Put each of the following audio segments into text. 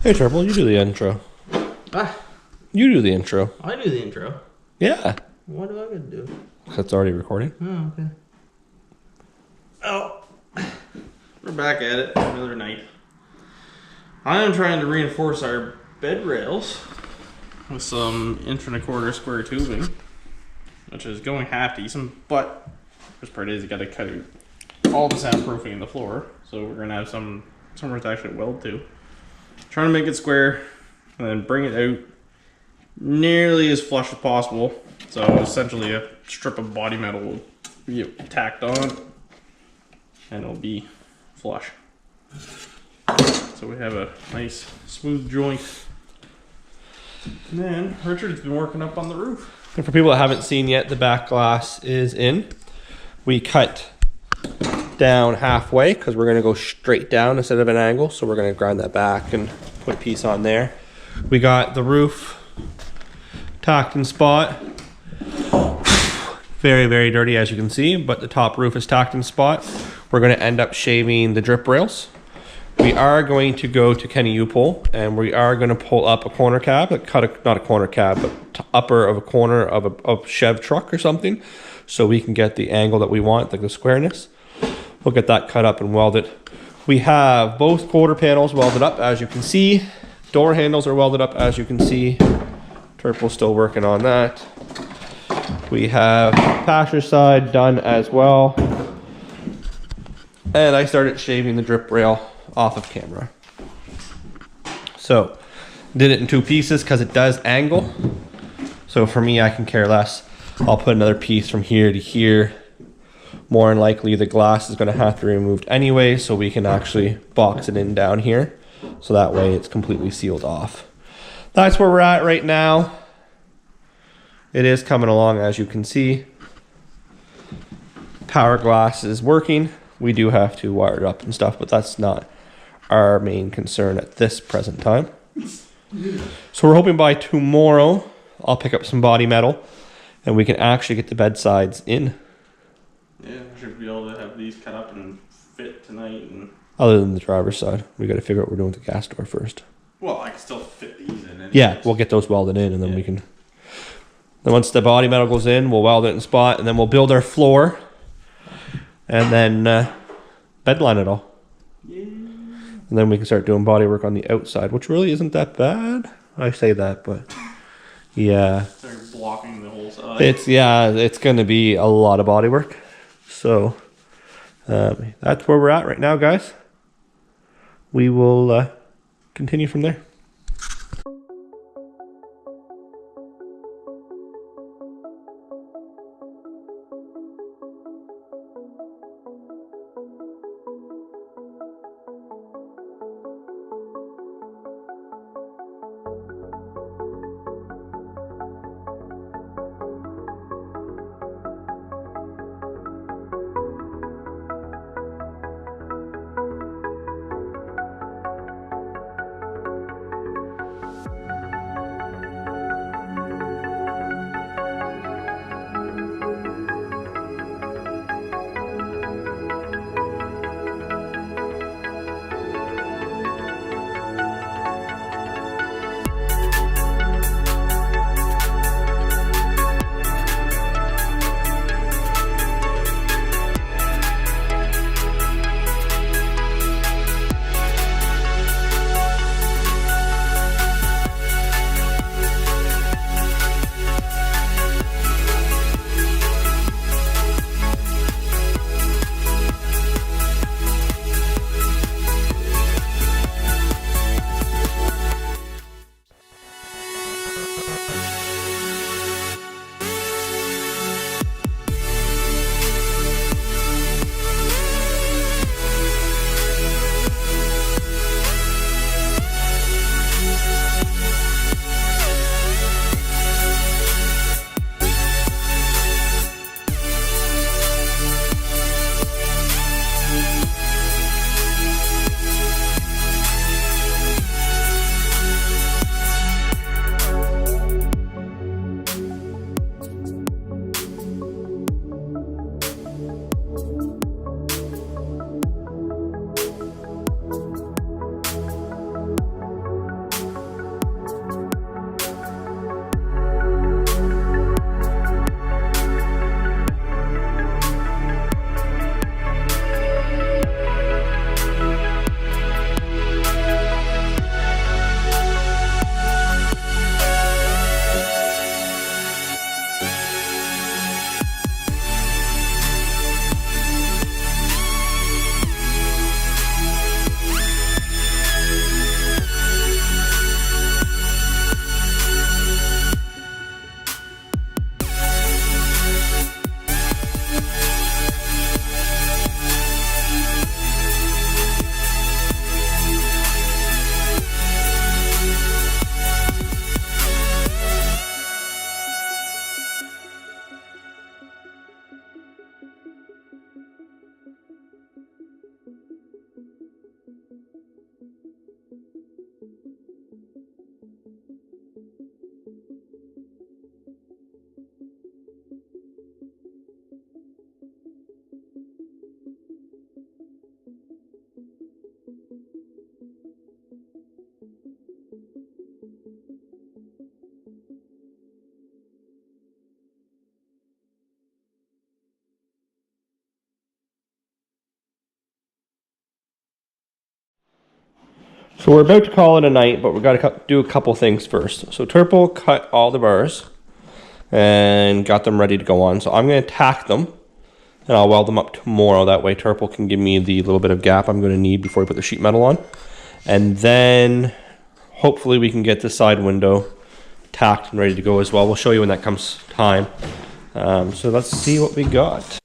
Hey, Turbo, you do the intro. Ah, You do the intro. I do the intro. Yeah. What do I gotta do? That's already recording. Oh, okay. Oh, we're back at it another night. I am trying to reinforce our bed rails with some 1.25" square tubing, which is going half decent, but first part is you gotta cut out all the soundproofing in the floor, so we're gonna have somewhere to actually weld to. Trying to make it square and then bring it out nearly as flush as possible. So essentially a strip of body metal will be tacked on and it'll be flush. So we have a nice smooth joint. And then Richard's been working up on the roof. And for people that haven't seen yet, the back glass is in. We cut down halfway because we're going to go straight down instead of an angle. So we're going to grind that back and put a piece on there. We got the roof tacked in spot. Very, very dirty as you can see, but the top roof is tacked in spot. We're going to end up shaving the drip rails. We are going to go to Kenny U-Pull and we are going to pull up a corner cab, not a corner cab, but upper of a corner of a Chev truck or something, so we can get the angle that we want, like the squareness. We'll get that cut up and welded. We have both quarter panels welded up, as you can see. Door handles are welded up, as you can see. Turbo's still working on that. We have passenger side done as well. And I started shaving the drip rail off of camera. So, did it in 2 pieces because it does angle. So for me, I can care less. I'll put another piece from here to here. More than likely, the glass is going to have to be removed anyway, so we can actually box it in down here. So that way it's completely sealed off. That's where we're at right now. It is coming along, as you can see. Power glass is working. We do have to wire it up and stuff, but that's not our main concern at this present time. So we're hoping by tomorrow, I'll pick up some body metal and we can actually get the bed sides in. Yeah, we should be able to have these cut up and fit tonight. And Other than the driver's side, we got to figure out what we're doing with the gas door first. well, I can still fit these in anyways. Yeah, we'll get those welded in and then we can. Then once the body metal goes in, we'll weld it in spot and then we'll build our floor and then bed line it all. Yeah. And then we can start doing body work on the outside, which really isn't that bad. I say that, but yeah. Start blocking the whole side. It's going to be a lot of body work. So that's where we're at right now, guys. We will continue from there. So we're about to call it a night, but we've got to do a couple things first. So Turbo cut all the bars and got them ready to go on. So I'm going to tack them and I'll weld them up tomorrow. That way Turbo can give me the little bit of gap I'm going to need before we put the sheet metal on. And then hopefully we can get the side window tacked and ready to go as well. We'll show you when that comes time. So let's see what we got.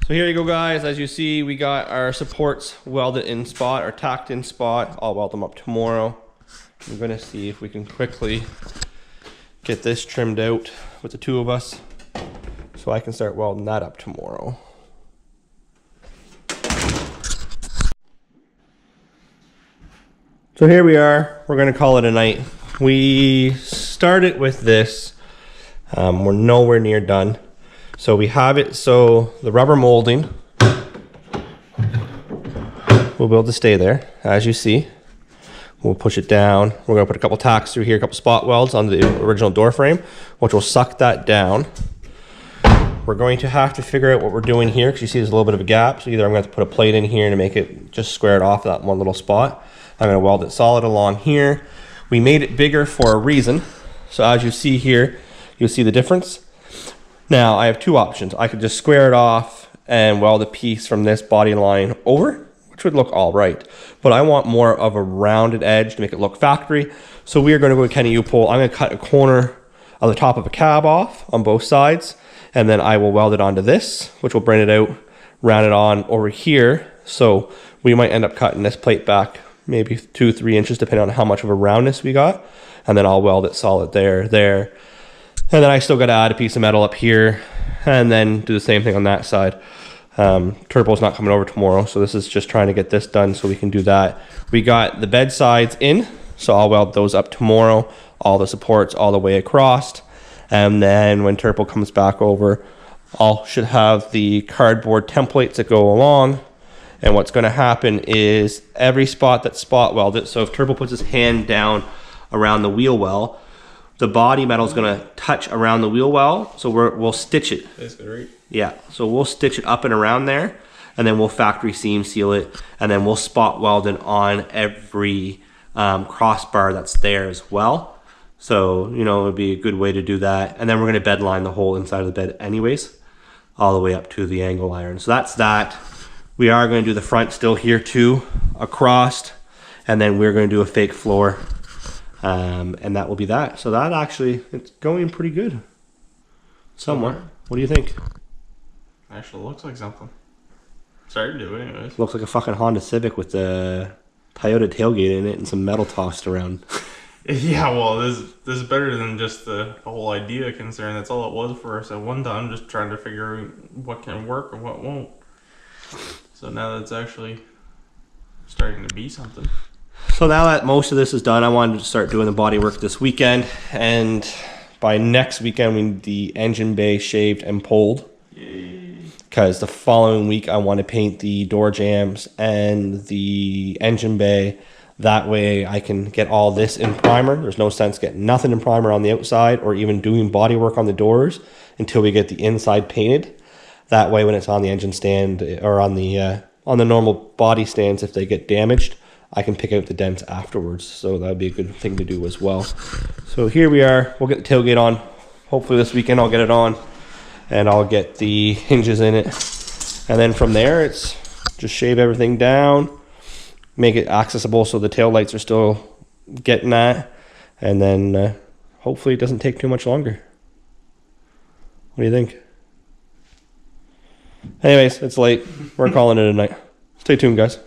So here you go, guys. As you see, we got our supports welded in spot or tacked in spot. I'll weld them up tomorrow. I'm gonna see if we can quickly get this trimmed out with the two of us so I can start welding that up tomorrow. So here we are. We're gonna call it a night. We started with this. We're nowhere near done. So we have it, so the rubber molding will be able to stay there, as you see. We'll push it down. We're gonna put a couple tacks through here, a couple spot welds on the original door frame, which will suck that down. We're going to have to figure out what we're doing here, because you see there's a little bit of a gap. So either I'm gonna have to put a plate in here to make it just square it off that one little spot. I'm gonna weld it solid along here. We made it bigger for a reason. So as you see here, you'll see the difference. Now I have two options. I could just square it off and weld a piece from this body line over, which would look all right. But I want more of a rounded edge to make it look factory. So we are going to go with Kenny U-Pole. I'm going to cut a corner of the top of a cab off on both sides, and then I will weld it onto this, which will bring it out, round it on over here. So we might end up cutting this plate back maybe 2-3 inches, depending on how much of a roundness we got. And then I'll weld it solid there. And then I still got to add a piece of metal up here and then do the same thing on that side. Turbo's not coming over tomorrow, so this is just trying to get this done so we can do that. We got the bed sides in, so I'll weld those up tomorrow, all the supports all the way across. And then when Turbo comes back over, I should have the cardboard templates that go along. And what's going to happen is every spot that's spot welded, so if Turbo puts his hand down around the wheel well, the body metal is going to touch around the wheel well, so we'll stitch it. That's good, right? Yeah, so we'll stitch it up and around there, and then we'll factory seam seal it, and then we'll spot weld it on every crossbar that's there as well. So, you know, it would be a good way to do that. And then we're going to bed line the whole inside of the bed anyways, all the way up to the angle iron. So that's that. We are going to do the front still here too, across, and then we're going to do a fake floor. And that will be that. So that actually, it's going pretty good. Somewhat. What do you think? Actually looks like something. Sorry to do it anyways. Looks like a fucking Honda Civic with the Toyota tailgate in it and some metal tossed around. Yeah, well, this is better than just the whole idea concern. That's all it was for us at one time, just trying to figure out what can work and what won't. So now that's actually starting to be something. So now that most of this is done, I wanted to start doing the body work this weekend, and by next weekend we need the engine bay shaved and pulled. Yay. because the following week I want to paint the door jambs and the engine bay. That way I can get all this in primer. There's no sense getting nothing in primer on the outside or even doing body work on the doors until we get the inside painted. That way when it's on the engine stand or on the normal body stands, if they get damaged, I can pick out the dents afterwards. So that would be a good thing to do as well. So here we are. We'll get the tailgate on. Hopefully this weekend I'll get it on and I'll get the hinges in it. And then from there, it's just shave everything down, make it accessible so the tail lights are still getting that, and then hopefully it doesn't take too much longer. What do you think? Anyways, it's late. We're calling it a night. Stay tuned, guys.